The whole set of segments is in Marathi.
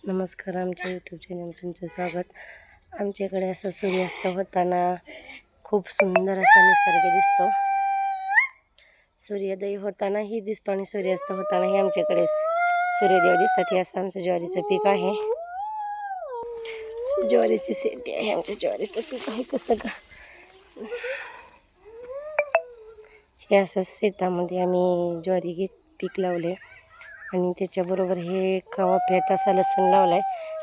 नमस्कार, आमच्या यूट्यूब चॅनल तुमचं स्वागत। आमच्याकडे असा सूर्यास्त होताना खूप सुंदर असा निसर्ग दिसतो। सूर्योदय होतानाही दिसतो आणि सूर्यास्त होतानाही आमच्याकडे सूर्यदेव दिसतात। हे असं आमचं ज्वारीचं पीक आहे, ज्वारीची शेती आहे, आमच्या ज्वारीचं पीक आहे। कसं का हे असं शेतामध्ये आम्ही ज्वारी पीक लावले आणि त्याच्याबरोबर हे कवाप्यात असा लसूण लावलाय,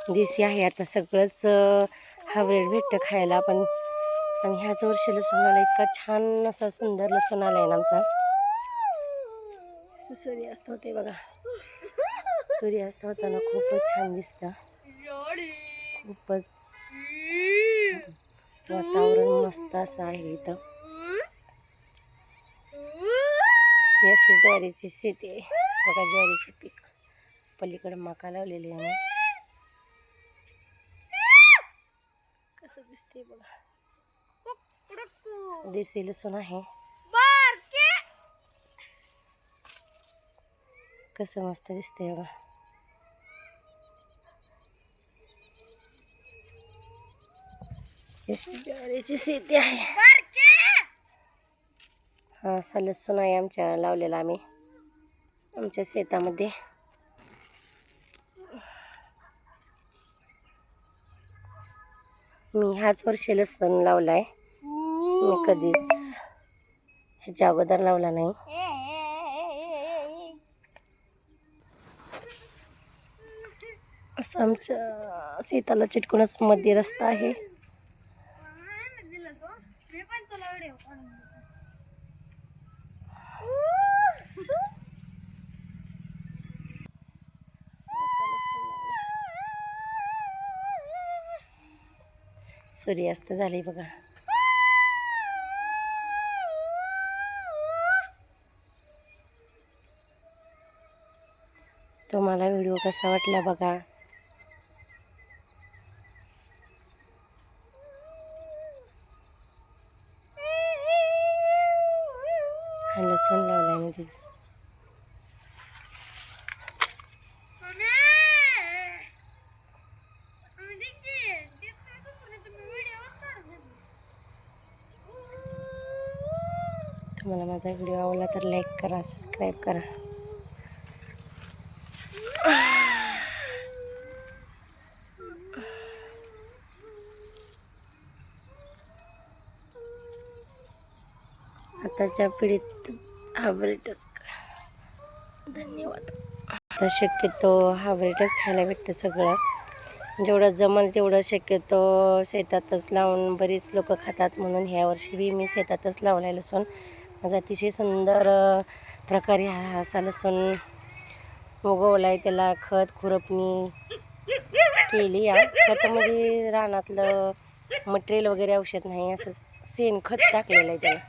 देशी आहे। आता सगळंच हायब्रिड भेटतं खायला, पण आम्ही ह्याच वर्षी लसूण लावला। इतका छान असा सुंदर लसूण आलाय ना आमचा। असं सूर्यास्त होते बघा, सूर्यास्त होताना खूपच छान दिसतं, खूपच वातावरण मस्त असं आहे इथं। ही अशी ज्वारीची शेती आहे बघा, ज्वारीचं पीक। पलीकडे मका लावलेली आहे, कसं दिसते बघा, देशी लसूण आहे, कसं मस्त दिसते बघा। अशी ज्वारीची शेती आहे, हा असा लसूण आहे आमच्या लावलेला आम्ही आमच्या शेतामध्ये। मी ह्याच वर्षी लसूण लावलाय, मी कधीच ह्याच्या अगोदर लावला नाही। असं आमच्या शेताला चिटकूनच मध्ये रस्ता आहे। सूर्यास्त झाले बघा। तुम्हाला व्हिडिओ कसा वाटला बघा। हा लसूण लावलाय मी तिथे। तुम्हाला माझा व्हिडिओ आवडला तर लाईक करा, सबस्क्राईब करा। आताच्या पिढीत हायब्रिडच, धन्यवाद। आता शक्यतो हायब्रिडच खायला भेटतं सगळं, जेवढं जमल तेवढं शक्यतो शेतातच लावून बरीच लोक खातात, म्हणून ह्या वर्षी बी मी शेतातच लावलाय लसूण। माझा अतिशय सुंदर प्रकारे हा असा लसूण उगवलाय। त्याला खत खुरपणी केली आहे, खत म्हणजे रानातलं मटेरियल वगैरे औषध नाही, असं शेणखत टाकलेलं आहे त्याला।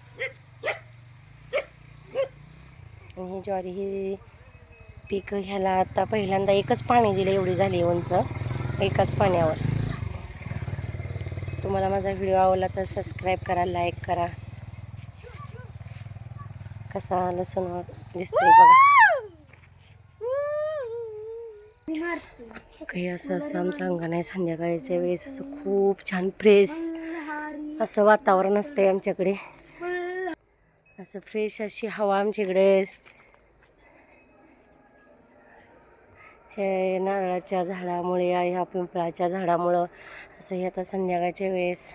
आणि ही ज्वारी ही पीक ह्याला आता पहिल्यांदा एकच पाणी दिलं, एवढी झाली उंच एकाच पाण्यावर। तुम्हाला माझा व्हिडिओ आवडला तर सबस्क्राईब करा, लाईक करा। कसा लसूण दिसतोय बघा, काही असं आमचं अंगण आहे। संध्याकाळच्या वेळेस असं खूप छान फ्रेश असं वातावरण असतंय आमच्याकडे, असं फ्रेश अशी हवा आमच्याकडे। हे नारळाच्या झाडामुळे, ह्या पिंपळाच्या झाडामुळं असं हे आता संध्याकाळच्या वेळेस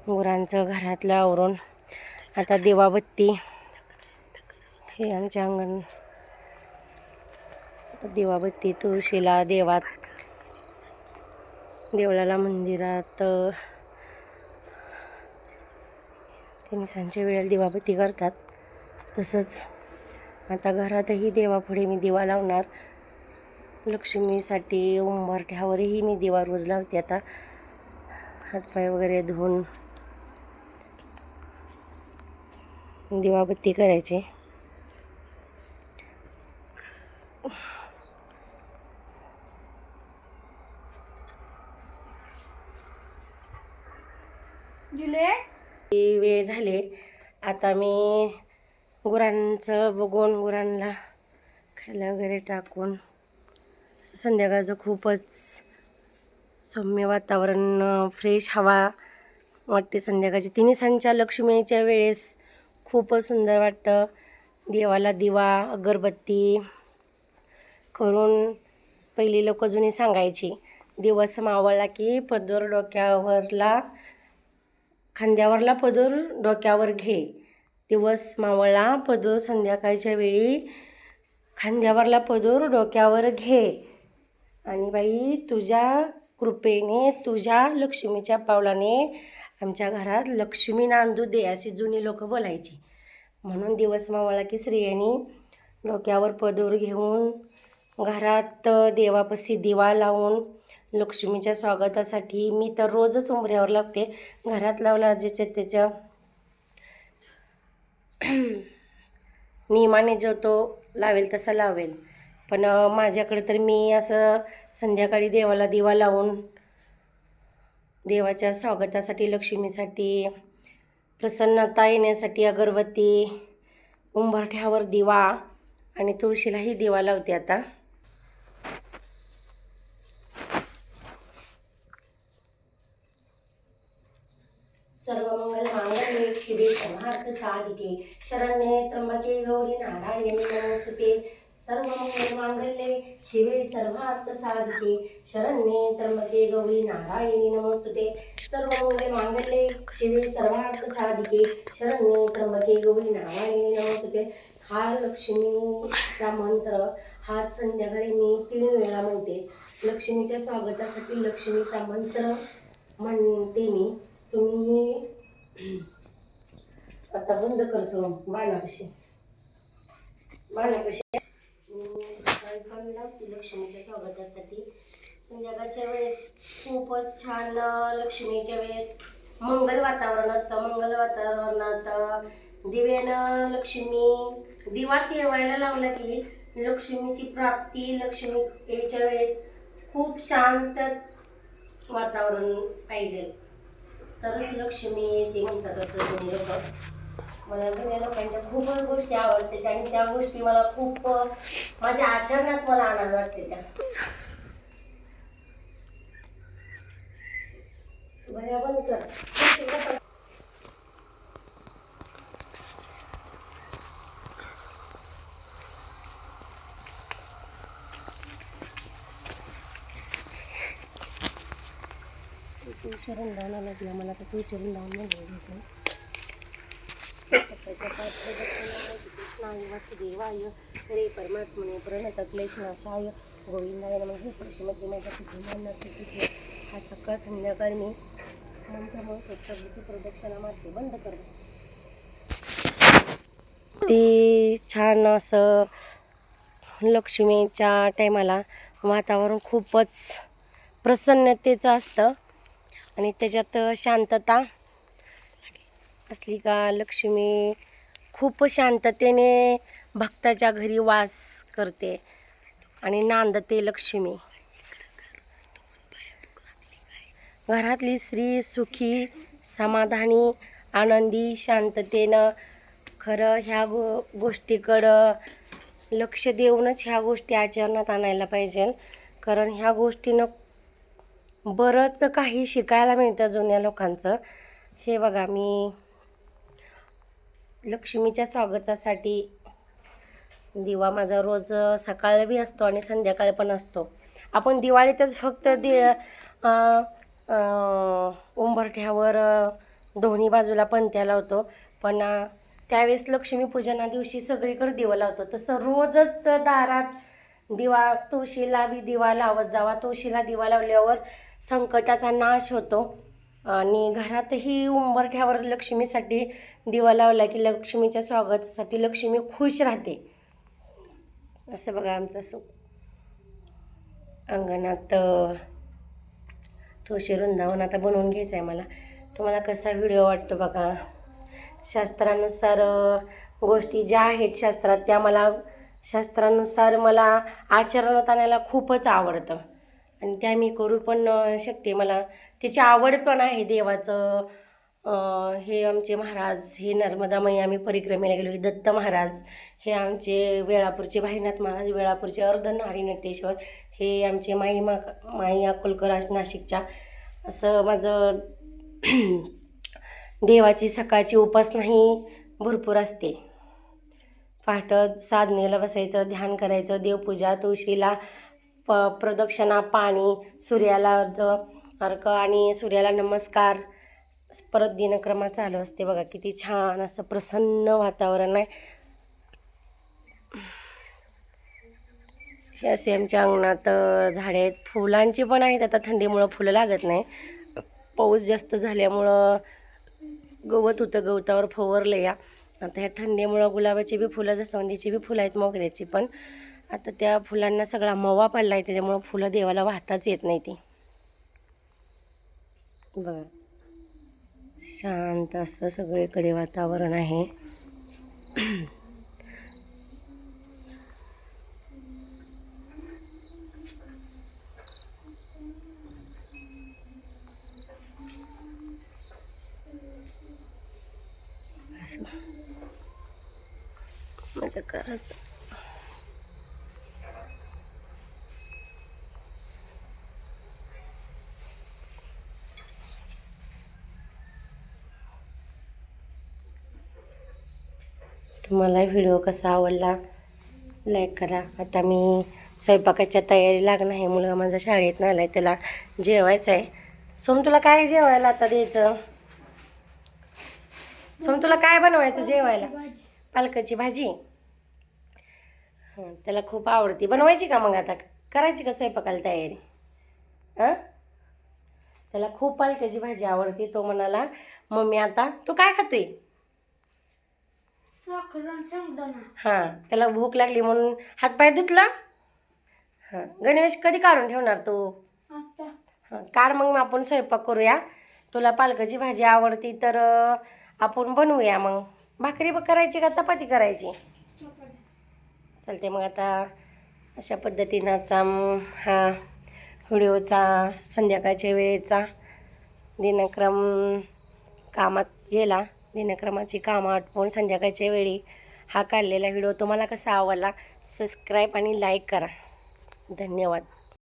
गुरांचं घरातलं आवरून आता दिवाबत्ती, हे आमच्या अंगण दिवाबत्ती तुळशीला, देवळाला, मंदिरात त्यांनी सांच्या वेळेला दिवाबत्ती करतात। तसंच आता घरातही देवापुढे मी दिवा लावणार। लक्ष्मीसाठी उंबरठ्यावरही मी दिवा रोज लावते। आता हातपाय वगैरे धुवून दिवाबत्ती करायची। वेळ झाले, आता मी गुरांचं बघून गुरांना खायला वगैरे टाकून असं संध्याकाळचं खूपच सौम्य वातावरण, फ्रेश हवा वाटते संध्याकाळची. तिन्ही सांच्या लक्ष्मीच्या वेळेस खूपच सुंदर वाटतं. देवाला दिवा अगरबत्ती करून पहिली लोक जुनी सांगायची, दिवस मावळला की पदर डोक्यावरला, खांद्यावरला पदर डोक्यावर घे. दिवस मावळला पदर संध्याकाळच्या वेळी खांद्यावरला पदर डोक्यावर घे. आणि बाई तुझ्या कृपेने, तुझ्या लक्ष्मीच्या पावलाने आमच्या घरात लक्ष्मी नांदू दे, अशी जुनी लोक बोलायची. म्हणून दिवस मावळला की स्त्रियांनी डोक्यावर पदर घेऊन घरात देवापाशी दिवा लावून लक्ष्मीच्या स्वागतासाठी, मी तर रोजच उंबऱ्यावर लावते. घरात लावला ज्याच्या त्याच्या नियमाने जो तो लावेल तसा लावेल. पण माझ्याकडे तर मी असं संध्याकाळी देवाला दिवा लावून देवाच्या स्वागतासाठी, लक्ष्मीसाठी, प्रसन्नता येण्यासाठी अगरबत्ती, उंबरठ्यावर दिवा आणि तुळशीलाही दिवा लावते. आता सर्वमंगल मांगल्ये शिवे सर्वार्थ साधिके शरण्ये त्र्यंबके गौरी नारायणी नमोस्तुते. सर्वमंगल मांगल्ये शिवे सर्वार्थ साधिके शरण्ये त्र्यंबके गौरी नारायणी नमोस्तुते. सर्वमंगल मांगल्ये शिवे सर्वार्थ साधिके शरण्ये त्र्यंबके गौरी नारायणी नमोस्तुते. हा लक्ष्मीचा मंत्र हाच संध्याकाळी मी 3 वेळा म्हणते. लक्ष्मीच्या स्वागतासाठी लक्ष्मीचा मंत्र म्हणते मी. तुम्ही आता बंद कर सोडून बाणापाशी सकाळी पण लावते लक्ष्मीच्या स्वागतासाठी. संध्याकाळच्या वेळेस खूपच छान लक्ष्मीच्या वेळेस मंगल वातावरण असतं. मंगल वातावरणात दिव्यानं लक्ष्मी दिवा तेवायला लावला की लक्ष्मीची प्राप्ती, लक्ष्मी याच्या वेळेस खूप शांत वातावरण पाहिजे तरच लक्ष्मी येते म्हणतात असं जुनी लोक. मला जुन्या लोकांच्या खूपच गोष्टी आवडतात आणि त्या गोष्टी मला खूप माझ्या आचरणात मला आनंद वाटते. त्या बरोबर कर. तुळशी वृंदावन लागला मला, तर तुळशी वृंदावन म्हणून कृष्णाय वासुदेवाय हरे परमात्मने प्रणत क्लेशनाशाय गोविंदाय नमः. श्रीमती माझ्या कुटुंबांना हा सकाळ संध्याकाळ मी मंत्रमय सत्सबुद्धी प्रदक्षिणा मारते. बंद कर. ते छान असं लक्ष्मीच्या टायमाला वातावरण खूपच प्रसन्नतेचं असतं आणि त्याच्यात शांतता असली का लक्ष्मी खूप शांततेने भक्ताच्या घरी वास करते आणि नांदते लक्ष्मी. घरातली स्त्री सुखी, समाधानी, आनंदी, शांततेनं खरं ह्या गोष्टीकडं लक्ष देऊनच ह्या गोष्टी आचरणात आणायला पाहिजे. कारण ह्या गोष्टीनं बरंच काही शिकायला मिळतं जुन्या लोकांचं. हे बघा, मी लक्ष्मीच्या स्वागतासाठी दिवा माझा रोज सकाळी बी असतो आणि संध्याकाळी पण असतो. आपण दिवाळीतच फक्त उंबरठ्यावर दोन्ही बाजूला पणत्या लावतो, पण त्यावेळेस लक्ष्मीपूजना दिवशी सगळीकडे दिवा लावतो. तसं रोजच दारात दिवा, तुळशीला बी दिवा लावत जावा. तुळशीला दिवा लावल्यावर संकटाचा नाश होतो आणि घरातही उंबरठ्यावर लक्ष्मीसाठी दिवा लावला की लक्ष्मीच्या स्वागतासाठी लक्ष्मी खुश राहते. असं बघा आमचं असं अंगणात तुळशी वृंदावन आता बनवून घ्यायचं आहे मला. तुम्हाला कसा व्हिडिओ वाटतो बघा. शास्त्रानुसार गोष्टी ज्या आहेत शास्त्रात त्या मला शास्त्रानुसार मला आचरणात आणायला खूपच आवडतं आणि त्या मी करू पण शकते. मला त्याची आवड पण आहे. देवाचं हे आमचे महाराज, हे नर्मदामयी आम्ही परिक्रमेला गेलो, दत्त महाराज हे आमचे वेळापूरचे भाईनाथ महाराज, वेळापूरचे अर्धनारीनटेश्वर, हे आमचे माई अकोलकर नाशिकच्या. असं माझं देवाची सकाळची उपासनाही भरपूर असते. पहाटे साधनेला बसायचं, ध्यान करायचं, देवपूजा, तुळशीला प्रदक्षिणा, पाणी, सूर्याला अर्घ आणि सूर्याला नमस्कार. परत दिनक्रमा चालू असते. बघा किती छान असं प्रसन्न वातावरण आहे. हे असे आमच्या अंगणात झाडे आहेत. फुलांची पण आहेत. आता थंडीमुळं फुलं लागत नाही. पाऊस जास्त झाल्यामुळं गवत होतं, गवतावर फवारलं या. आता ह्या थंडीमुळं गुलाबाची बी फुलं, जास्वंदीची बी फुलं आहेत, मोगऱ्याची पण. आता त्या फुलांना सगळा मवा पडला आहे, त्याच्यामुळं फुलं देवाला वाहताच येत नाही ती. बघा शांत असं सगळीकडे वातावरण आहे. असं माझ्या घराचं तुम्हाला व्हिडिओ कसा आवडला लाईक करा. आता मी स्वयंपाकाच्या तयारी लागणार आहे. मुलगा माझा शाळेत आला आहे, त्याला जेवायचं आहे. सोम तुला काय जेवायला आता द्यायचं? सोम तुला काय बनवायचं जेवायला? पालकाची भाजी. हां, त्याला खूप आवडते. बनवायची का मग आता? करायची का स्वयंपाकाला तयारी? हां, त्याला खूप पालकाची भाजी आवडते. तो म्हणाला मम्मी आता तू काय खातोय? हां, त्याला भूक लागली म्हणून हातपाय धुतला. हां, गणवेश कधी काढून ठेवणार तू? हां, काढ मग आपण स्वयंपाक करूया. तुला पालकाची भाजी आवडती तर आपण बनवूया. मग भाकरी करायची का चपाती करायची? चालते. मग आता अशा पद्धतीनाचा हा व्हिडिओचा संध्याकाळच्या वेळेचा दिनक्रम कामात गेला. दिनक्रमाची कामं आटपून संध्याकाळच्या वेळी हा काढलेला व्हिडिओ तुम्हाला कसा आवडला? सबस्क्राईब आणि लाईक करा. धन्यवाद.